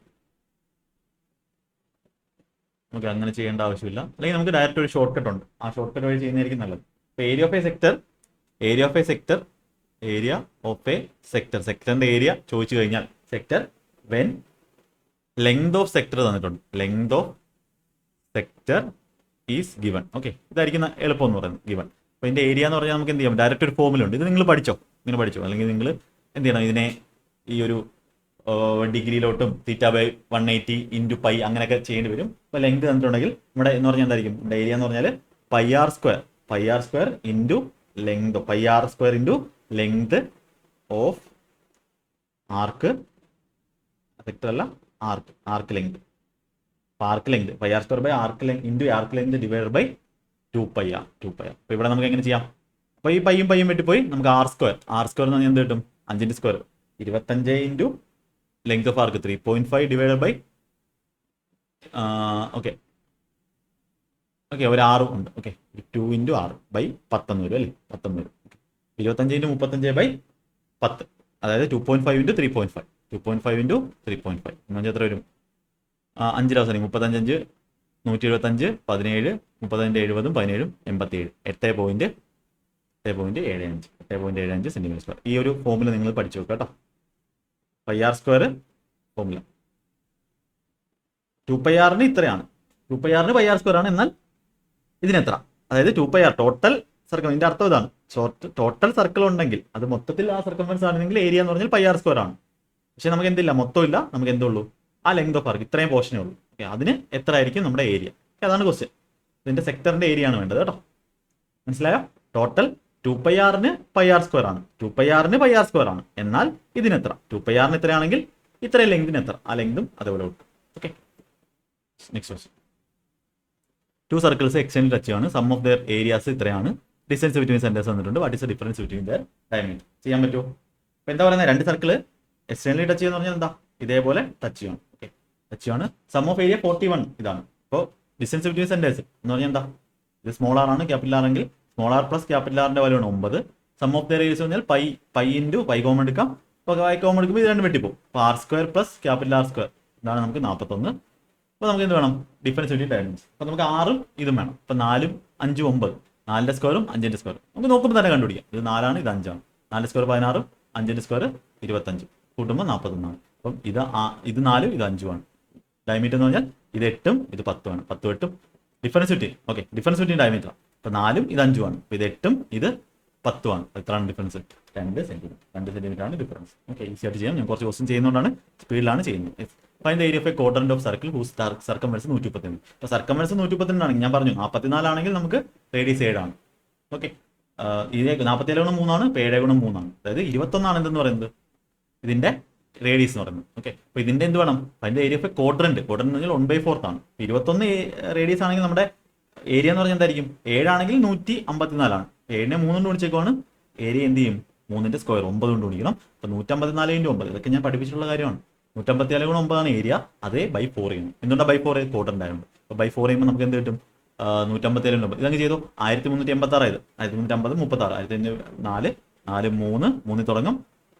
നമുക്ക് അങ്ങനെ ചെയ്യേണ്ട ആവശ്യമില്ല. അല്ലെങ്കിൽ നമുക്ക് ഡയറക്റ്റ് ഒരു ഷോർട്ട് കട്ട് ഉണ്ട്, ആ ഷോർട്ട് കട്ട് വഴി ചെയ്യുന്നതായിരിക്കും നല്ലത്. അപ്പോൾ ഏരിയ ഓഫ് എ സെക്ടറിന്റെ ഏരിയ ചോദിച്ചു കഴിഞ്ഞാൽ sector when length of sector തന്നിട്ടുണ്ട്, length of sector is given. Okay, ഇതായിരിക്കും എളുപ്പം എന്ന് പറയുന്നത് ഗിവൺ. അപ്പോൾ ഇതിന്റെ ഏരിയ എന്ന് പറഞ്ഞാൽ നമുക്ക് എന്ത് ചെയ്യാം, ഡയറക്റ്റ് ഒരു ഫോമിലുണ്ട്. ഇത് നിങ്ങൾ പഠിച്ചോ, അല്ലെങ്കിൽ നിങ്ങൾ എന്ത് ചെയ്യണം, ഇതിനെ ഈ ഒരു ഡിഗ്രിയിലോട്ടും θ/180 × π അങ്ങനെയൊക്കെ ചെയ്യേണ്ടി വരും. അപ്പോൾ ലെങ്ത് തന്നിട്ടുണ്ടെങ്കിൽ നമ്മുടെ എന്ന് പറഞ്ഞാൽ എന്തായിരിക്കും, നമ്മുടെ ഏരിയ എന്ന് പറഞ്ഞാൽ πr square into length length of arc sector അല്ല arc length. Arc length πr square arc length divide by 2πr. അപ്പോൾ ഇവിടെ നമുക്ക് എങ്ങനെ ചെയ്യാം, അപ്പോൾ ഈ പയ്യും വെട്ടിപ്പോയി നമുക്ക് ആർ സ്ക്വയർ എന്ന് പറഞ്ഞാൽ എന്ത് കിട്ടും, 5 square 25 × length of arc 3.5 divide bye okay ഒരു 6 ഉണ്ട്. ഓക്കെ, 2 × 6/10 വരും അല്ലേ, 19 വരും. 25 × 35/10, അതായത് 2.5 × 3.5 എന്ന് വെച്ചാൽ എത്ര വരും, 5 അവസാനം 35 175 17 35 70 17 87 8.75 സെന്റിമീറ്റർ സ്ക്വയർ. ഈ ഒരു ഫോമുല നിങ്ങൾ പഠിച്ചു വെക്കുക കേട്ടോ. πr സ്ക്വയർ ഫോമുല 2πr ഇത്രയാണ്, 2πr πr സ്ക്വയർ ആണ്. എന്നാൽ ഇതിനെത്ര, അതായത് 2πr ടോട്ടൽ സർക്കിൾ. ഇതിന്റെ അർത്ഥം ഇതാണ്, ടോട്ടൽ സർക്കിൾ ഉണ്ടെങ്കിൽ അത് മൊത്തത്തിൽ ആ സർക്കംഫറൻസ് ആണെങ്കിൽ ഏരിയ എന്ന് പറഞ്ഞാൽ πr സ്ക്വയർ ആണ്. പക്ഷെ നമുക്ക് എന്തില്ല, മൊത്തം ഇല്ല, നമുക്ക് എന്തുള്ളൂ ആ ലെങ്ത് ഓഫ് ആർക്ക് ഇത്രയും പോർഷനേ ഉള്ളൂ. ഓക്കെ, അതിന് എത്ര ആയിരിക്കും നമ്മുടെ ഏരിയ, അതാണ് ക്വസ്റ്റ്യൻ. ഇതിന്റെ സെക്ടറിന്റെ ഏരിയ ആണ് വേണ്ടത് കേട്ടോ, മനസ്സിലായോ? ടോട്ടൽ 2πr πr സ്ക്വയർ ആണ്, 2πr സ്ക്വയർ ആണ്. എന്നാൽ ഇതിനെത്ര, 2πr എത്രയാണെങ്കിൽ ഇത്രയും ലെങ്തിന് എത്ര, ആ ലെങ്തും അതേപോലെ കിട്ടും. Okay, next question. 2 circles extend touch ആണ്, സം ഓഫ് ദെയർ ഏരിയാസ് ഇത്രയാണ്. ഡിസ്റ്റൻസ് ബിറ്റ്വീൻ സെന്റേഴ്സ് വന്നിട്ടുണ്ട്. What is the difference between their diameter? ചെയ്യാൻ പറ്റുമോ? അപ്പോൾ എന്താ പറയുന്നത്, 2 സർക്കിൾ എക്സ്റ്റെൻഡ്ലി ടച്ച് ചെയ്യുന്ന പറഞ്ഞാൽ എന്താ, ഇതേപോലെ ടച്ച് ചെയ്യണം. ഓക്കെ, ടച്ച് ചെയ്യാണ്. സം ഓഫ് ഏരിയ 41 ഇതാണ്. അപ്പോൾ ഡിസ്റ്റൻസ് ബിറ്റ്വീൻ സെന്റേഴ്സ് എന്ന് പറഞ്ഞാൽ എന്താ, ഇത് സ്മോൾ ആർ ആണ്, ക്യാപിറ്റൽ ആർ എങ്കിൽ സ്മോൾ ആർ പ്ലസ് ക്യാപിറ്റൽ ആറിന്റെ വാല്യൂ ആണ് 9. സം ഓഫ് ദെയർ ഏരിയസ് പറഞ്ഞാൽ π × π കോമൺ എടുക്കാം. അപ്പോൾ π കോമൺ എടുക്കുമ്പോൾ ഇത് രണ്ടും വെട്ടിപ്പോകും. അപ്പോൾ R square plus capital R square ഇതാണ് നമുക്ക് 41. അപ്പോൾ നമുക്ക് എന്ത് വേണം, ഡിഫറൻസ് ബിറ്റ്വീൻ ഡയമീറ്റേഴ്സ്. അപ്പോൾ നമുക്ക് 6ഉം ഇതും വേണം. അപ്പോൾ 4ഉം 5ഉം 9, 4ന്റെ സ്ക്വയറും 5ന്റെ സ്ക്വയറും നമുക്ക് നോക്കുമ്പോൾ തന്നെ കണ്ടുപിടിക്കാം. ഇത് 4ആണ്, ഇത് 5ആണ്. 4 സ്ക്വയർ 16ഉം 5ന്റെ സ്ക്വയർ 25 കൂട്ടുമ്പോൾ 41. അപ്പം ഇത് 4ഉം ഇത് 5ഉമാണ്. ഡയമീറ്റർ എന്ന് പറഞ്ഞാൽ ഇത് 8ഉം ഇത് 10ഉമാണ്. 10ഉം 8ഉം difference between. Okay, difference between diameter. അപ്പോൾ 4ഉം ഇത് 5ഉമാണ്. അപ്പോൾ ഇത് 8ഉം ഇത് 10ഉമാണ്. എത്രയാണ് ഡിഫറൻസ്? 2 സെന്റിമീറ്റർ ആണ് ഡിഫറൻസ്. ഓക്കെ, ഈസി ആയിട്ട് ചെയ്യാം. ഞാൻ കുറച്ച് ക്വസ്റ്റ്യൻ ചെയ്യുന്നതുകൊണ്ടാണ് സ്പീഡിലാണ് ചെയ്യുന്നത്. Find the area of a quadrant of circle whose circumference 132. അപ്പോൾ സർക്കംഫറൻസ് 132 ആണെങ്കിൽ ഞാൻ പറഞ്ഞു 44 ആണെങ്കിൽ നമുക്ക് റേഡിയസ് 7 ആണ്. ഓക്കെ, ഇത് 47 ഗുണം 3 ആണ്, ഇപ്പോൾ 7 ഗുണം 3 ആണ്. അതായത് 21 എന്തെന്ന് പറയുന്നത് ഇതിന്റെ റേഡിയസ് എന്ന് പറയുന്നത്. ഓക്കെ, അപ്പോൾ ഇതിന്റെ എന്ത് വേണം? അതിന്റെ ഏരിയ ഓഫ് ക്വാഡ്രന്റ് എന്ന് പറഞ്ഞാൽ 1/4 ആണ്. 21 റേഡിയസ് ആണെങ്കിൽ നമ്മുടെ ഏരിയ എന്ന് പറഞ്ഞാൽ എന്തായിരിക്കും? 7 ആണെങ്കിൽ 154 ആണ്. 7നെ 3 കൊണ്ട് ഗുണിച്ചേക്കുവാണ്. ഏരിയ എന്ത് ചെയ്യും? 3ന്റെ സ്ക്വയർ 9 കൊണ്ട് ഗുണിക്കണം. അപ്പോൾ 154 × 9 ഇതൊക്കെ ഞാൻ പഠിപ്പിച്ചിട്ടുള്ള കാര്യമാണ്. 154 ഗുണം 9 ആണ് ഏരിയ. അതേ ബൈ 4 ചെയ്യണം. എന്തുകൊണ്ടാണ് ബൈ 4? ക്വാഡ്രന്റ് ആയതുകൊണ്ട്. അപ്പോൾ ബൈ 4 ചെയ്യുമ്പോൾ നമുക്ക് എന്ത് കിട്ടും? 157 9 ഇതങ്ങ് ചെയ്തു. 1386 ആയത് 1350 36 1504 4 3 3 തുടങ്ങും.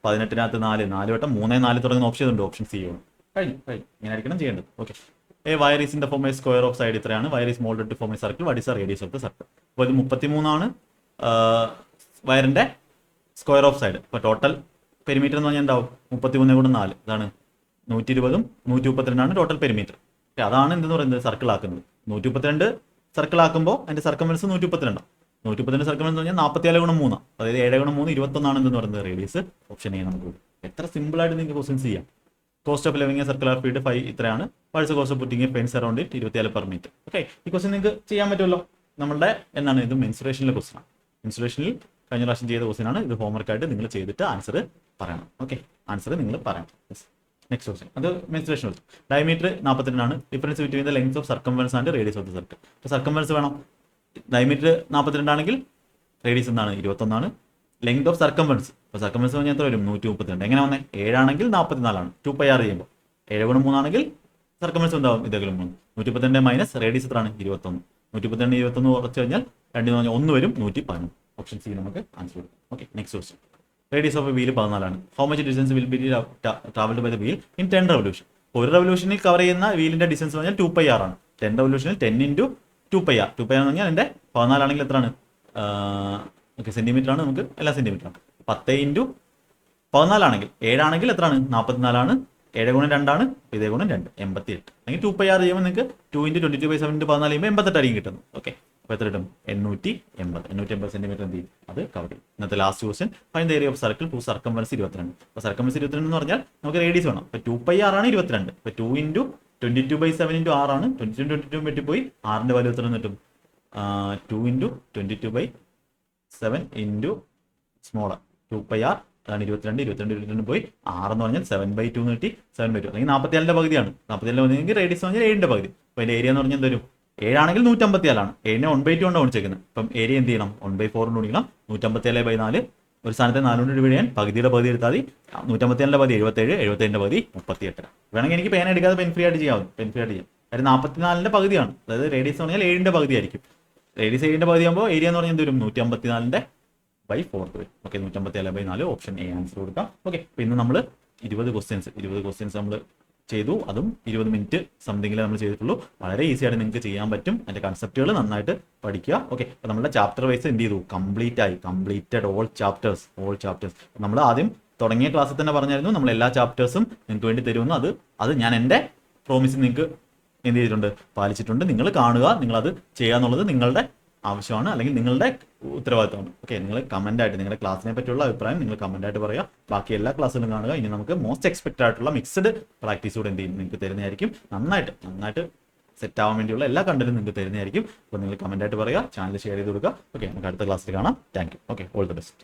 18-നകത്ത് 4 4 വട്ടം 3 4 തുടങ്ങുന്ന ഓപ്ഷൻ ഉണ്ട്. ഓപ്ഷൻ സി ആണ്. കഴിഞ്ഞു. ഇങ്ങനെ ആയിരിക്കണം ചെയ്യേണ്ടത്. Okay, a wire is in the form a square of side ഇത്രയാണ്. Wire is moulded to form a circle. What is the radius of the circle? അപ്പോൾ ഇത് 33 ആണ് വയറിന്റെ സ്ക്വയർ ഓഫ് സൈഡ്. ഇപ്പോൾ ടോട്ടൽ പെരിമീറ്റർ എന്ന് പറഞ്ഞാൽ എന്താവും? 33 കൊണ്ട് 4 ഇതാണ് 120 132 ടോട്ടൽ പെരിമീറ്റർ. അതാണ് എന്തെന്ന് പറയുന്നത്? സർക്കിൾ ആക്കുന്നത്. 132 സർക്കിൾ ആക്കുമ്പോൾ അതിന്റെ സർക്കംഫറൻസ് 132. 132 സർക്കംഫറൻസ് എന്ന് പറഞ്ഞാൽ 47 ഗുണം 3. അതായത് 7 ഗുണം 3 21 എന്തെന്ന് പറയുന്നത് റേഡിയസ്. ഓപ്ഷൻ എ നമുക്ക്. എത്ര സിമ്പിൾ ആയിട്ട് നിങ്ങൾക്ക് ക്വസ്റ്റ്യൻസ് ചെയ്യാം. Cost of living a circular field 5 ഇത്രയാണ്. What's cost of putting a fence around it 24 per metre. Okay, ഈ ക്വസ്റ്റ്യൻ നിങ്ങൾക്ക് ചെയ്യാൻ പറ്റുമല്ലോ. നമ്മളുടെ എന്താണ് ഇത്? മെൻസുറേഷനിലെ ക്വസ്റ്റ്യൻ ആണ്. മെൻസുറേഷനിൽ കഴിഞ്ഞ പ്രാവശ്യം ചെയ്ത ക്വസ്റ്റ്യൻ ആണ്. ഇത് ഹോംവർക്ക് ആയിട്ട് നിങ്ങൾ ചെയ്തിട്ട് ആൻസർ പറയണം. ഓക്കെ, ആൻസർ നിങ്ങൾ പറയണം. നെക്സ്റ്റ് ക്വസ്റ്റ്യൻ അത് മെൻസുറേഷൻ. ഡയമീറ്റർ 42 ആണ്. Difference between the length of circumference and radius of the circle. അപ്പോൾ സർക്കംഫറൻസ് വേണം. ഡയമീറ്റർ 42 ആണെങ്കിൽ റേഡിയസ് എന്താണ്? 21 ആണ്. ലെങ്ത് ഓഫ് സർക്കംഫറൻസ്, ഇപ്പോൾ സർക്കംഫറൻസ് പറഞ്ഞാൽ എത്ര വരും? 132. എങ്ങനെ വന്നേ? 7 ആണെങ്കിൽ 44 ആണ്. 2πr ചെയ്യുമ്പോൾ 7 ഗുണം 3 ആണെങ്കിൽ സർക്കംഫറൻസ് ഉണ്ടാവും ഇതെങ്കിലും 132 മൈനസ് റേഡിയസ് എത്രയാണ്? 21. 132 21 കുറച്ച് കഴിഞ്ഞാൽ 2 എന്ന് പറഞ്ഞാൽ 1 വരും. 111. ഓപ്ഷൻ സി നമുക്ക് ആൻസർ കൊടുക്കും. Okay, next question. Radius of a wheel 14 ആണ്. How much distance will be travelled by the wheel in 10 revolution? ഒരു റെവല്യൂഷനിൽ കവർ ചെയ്യുന്ന വീലിന്റെ ഡിസ്റ്റൻസ് പറഞ്ഞാൽ 2πr ആണ്. 10 റെവല്യൂഷനിൽ 10 × 2πr. 2πr എന്ന് പറഞ്ഞാൽ എൻ്റെ 14 ആണെങ്കിൽ എത്രയാണ്? ഓക്കെ, സെന്റിമീറ്റർ ആണ്. നമുക്ക് എല്ലാ സെന്റിമീറ്റർ ആണ്. 10 × 14 ആണെങ്കിൽ 7 ആണെങ്കിൽ എത്രയാണ്? 44 ആണ്. 7 ഗുണം 2 ആണ്. ഇതേ ഗുണം 2 88. അല്ലെങ്കിൽ 2πr ചെയ്യുമ്പോൾ നിങ്ങൾക്ക് 2 × 22/7 × 14 ചെയ്യുമ്പോൾ 88 ആയിരിക്കും കിട്ടുന്നത്. ഓക്കെ, അപ്പോൾ എത്ര കിട്ടും? 880 സെന്റിമീറ്റർ എന്ത് ചെയ്യും? അത് കവർ ചെയ്യും. ഇന്നത്തെ last question. Find the area of circle to circumference 22. അപ്പോൾ സർക്കംഫറൻസ് 22 എന്ന് പറഞ്ഞാൽ നമുക്ക് റേഡിയസ് വേണം. അപ്പോൾ 2πr ആണ് 22. അപ്പോൾ 2 × 22/7 × 6 ആണ്. 22 വെട്ടിപ്പോയി 6ന്റെ വാല്യൂ എത്ര കിട്ടും? 2 × 22/7 × സ്മോളർ 2πr അതാണ് 22 പോയി 6 എന്ന് പറഞ്ഞാൽ 7/2 എന്ന് കിട്ടി. 7/2 അല്ലെങ്കിൽ 44ന്റെ പകുതിയാണ്. 44ന്റെ പകുതി റേഡിയസ് പറഞ്ഞാൽ 7ന്റെ പകുതി. അപ്പോൾ അതിന്റെ ഏരിയ എന്ന് പറഞ്ഞാൽ എന്ത് വരും? 7 ആണെങ്കിൽ 154 ആണ്. 7നെ 1/2 കൊണ്ട് ഗുണിച്ചേക്കുന്നത്. അപ്പം ഏരിയ എന്ത് ചെയ്യണം? 1/4 കൊണ്ട് ഗുണിക്കണം. 157/4 ഒരു സ്ഥാനത്തെ 4 കൊണ്ട് ഡിവൈഡ് ചെയ്യാൻ പകുതിയുടെ പകുതി എടുത്താൽ മതി. 154ന്റെ പകുതി 77, 77ന്റെ പകുതി 38. വേണമെങ്കിൽ എനിക്ക് പേന എടുക്കാതെ പെൻ ഫ്രീ ആയിട്ട് ചെയ്യാം. കാര്യം 44ന്റെ പകുതിയാണ്. അതായത് റേഡിയസ് പറഞ്ഞാൽ 7ന്റെ പകുതി ആയിരിക്കും. റേഡിയസ് 7ന്റെ പകുതി ആകുമ്പോൾ ഏരിയ എന്ന് പറഞ്ഞാൽ എന്ത് വരും? 154/4 വരും. ഓക്കെ, 157/4 ഓപ്ഷൻ എ ആൻസർ കൊടുക്കാം. ഓക്കെ, അപ്പോൾ ഇന്ന് നമ്മൾ 20 ക്വസ്റ്റ്യൻസ് നമ്മൾ ചെയ്തു. അതും 20 മിനിറ്റ് സംതിങ്ങിൽ നമ്മൾ ചെയ്തിട്ടുള്ളൂ. വളരെ ഈസി ആയിട്ട് നിങ്ങൾക്ക് ചെയ്യാൻ പറ്റും. അതിന്റെ കൺസെപ്റ്റുകൾ നന്നായിട്ട് പഠിക്കുക. ഓക്കെ, അപ്പോൾ നമ്മുടെ ചാപ്റ്റർ വൈസ് എന്ത് ചെയ്തു? Completed all chapters. നമ്മൾ ആദ്യം തുടങ്ങിയ ക്ലാസ്സിൽ തന്നെ പറഞ്ഞായിരുന്നു നമ്മൾ എല്ലാ ചാപ്റ്റേഴ്സും നിങ്ങൾക്ക് വേണ്ടി തരുമെന്ന്. അത് ഞാൻ എൻ്റെ പ്രോമിസ് നിങ്ങൾക്ക് എന്ത് ചെയ്തിട്ടുണ്ട്? പാലിച്ചിട്ടുണ്ട്. നിങ്ങൾ കാണുക, നിങ്ങളത് ചെയ്യുക എന്നുള്ളത് നിങ്ങളുടെ ആവശ്യമാണ്, അല്ലെങ്കിൽ നിങ്ങളുടെ ഉത്തരവാദിത്തമാണ്. ഓക്കെ, നിങ്ങൾ കമൻ്റായിട്ട് നിങ്ങളുടെ ക്ലാസ്സിനെ പറ്റിയുള്ള അഭിപ്രായം നിങ്ങൾ കമൻ്റായിട്ട് പറയുക. ബാക്കി എല്ലാ ക്ലാസ്സിലും കാണുക. ഇനി നമുക്ക് മോസ്റ്റ് എക്സ്പെക്റ്റഡ് ആയിട്ടുള്ള മിക്സ്ഡ് പ്രാക്ടീസ് കൂടെ എന്ത് ചെയ്യും? നിങ്ങൾക്ക് തരുന്നതായിരിക്കും. നന്നായിട്ട് സെറ്റ് ആവാൻ വേണ്ടിയുള്ള എല്ലാ കണ്ടന്റും നിങ്ങൾക്ക് തരുന്നതായിരിക്കും. അപ്പോൾ നിങ്ങൾ കമൻ്റായിട്ട് പറയുക, ചാനൽ ഷെയർ ചെയ്ത് കൊടുക്കുക. ഓക്കെ, നമുക്ക് അടുത്ത ക്ലാസ്സിൽ കാണാം. Thank you. Okay, all the best.